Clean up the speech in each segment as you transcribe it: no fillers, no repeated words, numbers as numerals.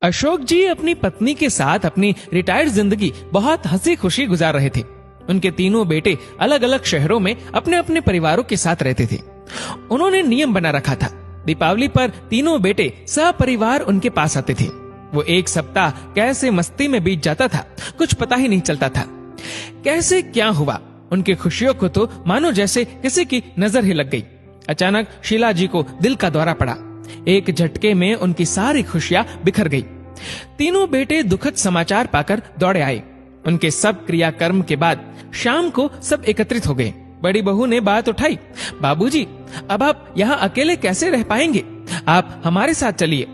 अशोक जी अपनी पत्नी के साथ अपनी रिटायर्ड जिंदगी बहुत हंसी खुशी गुजार रहे थे। उनके तीनों बेटे अलग अलग शहरों में अपने अपने परिवारों के साथ रहते थे। उन्होंने नियम बना रखा था, दीपावली पर तीनों बेटे सपरिवार उनके पास आते थे। वो एक सप्ताह कैसे मस्ती में बीत जाता था, कुछ पता ही नहीं चलता था। कैसे क्या हुआ, उनकी खुशियों को तो मानो जैसे किसी की नजर ही लग गई। अचानक शीला जी को दिल का दौरा पड़ा। एक झटके में उनकी सारी खुशियां बिखर गई। तीनों बेटे दुखद समाचार पाकर दौड़े आए। उनके सब क्रियाकर्म के बाद शाम को सब एकत्रित हो गए। बड़ी बहू ने बात उठाई, बाबूजी, अब आप यहाँ अकेले कैसे रह पाएंगे? आप हमारे साथ चलिए।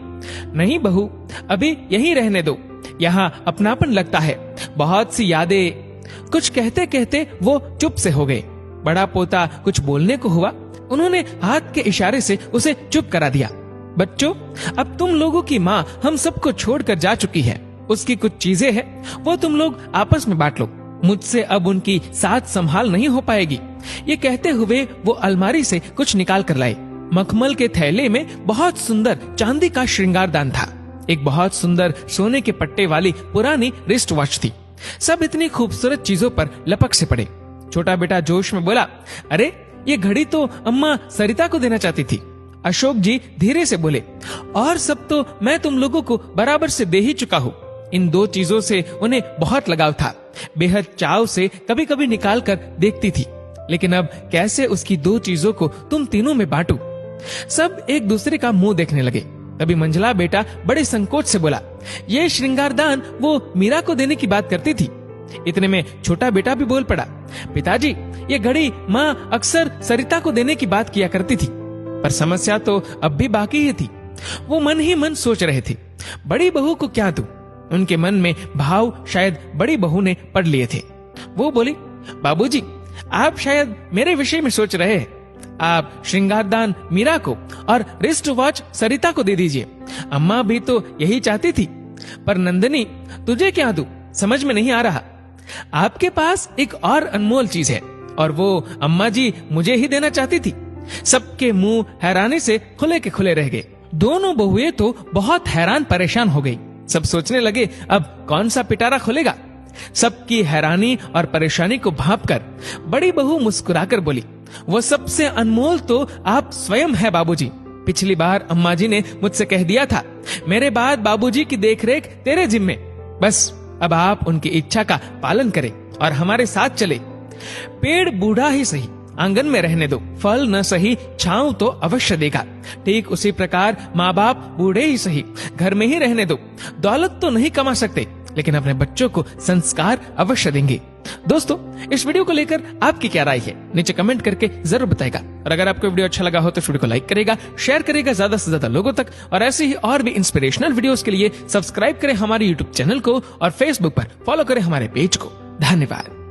नहीं बहू, अभी यहीं रहने दो, यहाँ अपनापन लगता है, बहुत सी यादें। कुछ कहते कहते वो चुप से हो गए। बड़ा पोता कुछ बोलने को हुआ, उन्होंने हाथ के इशारे से उसे चुप करा दिया। बच्चों, अब तुम लोगों की माँ हम सबको छोड़कर जा चुकी है। उसकी कुछ चीजें हैं, वो तुम लोग आपस में बांट लो। मुझसे अब उनकी साथ संभाल नहीं हो पाएगी। ये कहते हुए वो अलमारी से कुछ निकाल कर लाए। मखमल के थैले में बहुत सुंदर चांदी का श्रृंगारदान था। एक बहुत सुंदर सोने के पट्टे वाली पुरानी रिस्ट वॉच थी। सब इतनी खूबसूरत चीजों पर लपक से पड़े। छोटा बेटा जोश में बोला, अरे ये घड़ी तो अम्मा सरिता को देना चाहती थी। अशोक जी धीरे से बोले, और सब तो मैं तुम लोगों को बराबर से दे ही चुका हूँ। इन दो चीजों से उन्हें बहुत लगाव था। बेहद चाव से कभी कभी निकाल कर देखती थी, लेकिन अब कैसे उसकी दो चीजों को तुम तीनों में बांटू। सब एक दूसरे का मुंह देखने लगे। तभी मंझला बेटा बड़े संकोच से बोला, ये श्रृंगारदान वो मीरा को देने की बात करती थी। इतने में छोटा बेटा भी बोल पड़ा, पिताजी, ये घड़ी माँ अक्सर सरिता को देने की बात किया करती थी, पर समस्या तो अब भी बाकी ही थी। वो मन ही मन सोच रहे थे, बड़ी बहू को क्या दूं? उनके मन में भाव शायद बड़ी बहू ने पढ़ लिए थे। वो बोली, बाबूजी, आप शायद मेरे विषय में सोच रहे हैं। आप श्रृंगारदान मीरा को और रिस्ट वॉच सरिता को दे दीजिए। अम्मा भी तो यही चाहती थी। पर नंदिनी, तुझे क्या दूं? समझ में नहीं आ रहा। आपके पास एक और अनमोल चीज है, और वो अम्मा जी मुझे ही देना चाहती थी। सबके मुंह हैरानी से खुले के खुले रह गए। दोनों बहुएं तो बहुत हैरान परेशान हो गई। सब सोचने लगे, अब कौन सा पिटारा खुलेगा। सबकी हैरानी और परेशानी को भांपकर बड़ी बहू मुस्कुराकर बोली, वो सबसे अनमोल तो आप स्वयं है बाबूजी। पिछली बार अम्मा जी ने मुझसे कह दिया था, मेरे बाद बाबूजी की देखरेख तेरे जिम्मे। बस अब आप उनकी इच्छा का पालन करें और हमारे साथ चले। पेड़ बूढ़ा ही सही, आंगन में रहने दो, फल न सही छांव तो अवश्य देगा। ठीक उसी प्रकार माँ बाप बूढ़े ही सही, घर में ही रहने दो। दौलत तो नहीं कमा सकते, लेकिन अपने बच्चों को संस्कार अवश्य देंगे। दोस्तों, इस वीडियो को लेकर आपकी क्या राय है, नीचे कमेंट करके जरूर बताएगा। और अगर आपको वीडियो अच्छा लगा हो तो वीडियो को लाइक करेगा, शेयर करेगा ज्यादा से ज्यादा लोगों तक। और ऐसे ही और भी इंस्पिरेशनल वीडियोस के लिए सब्सक्राइब करें हमारे यूट्यूब चैनल को और फेसबुक पर फॉलो करें हमारे पेज को। धन्यवाद।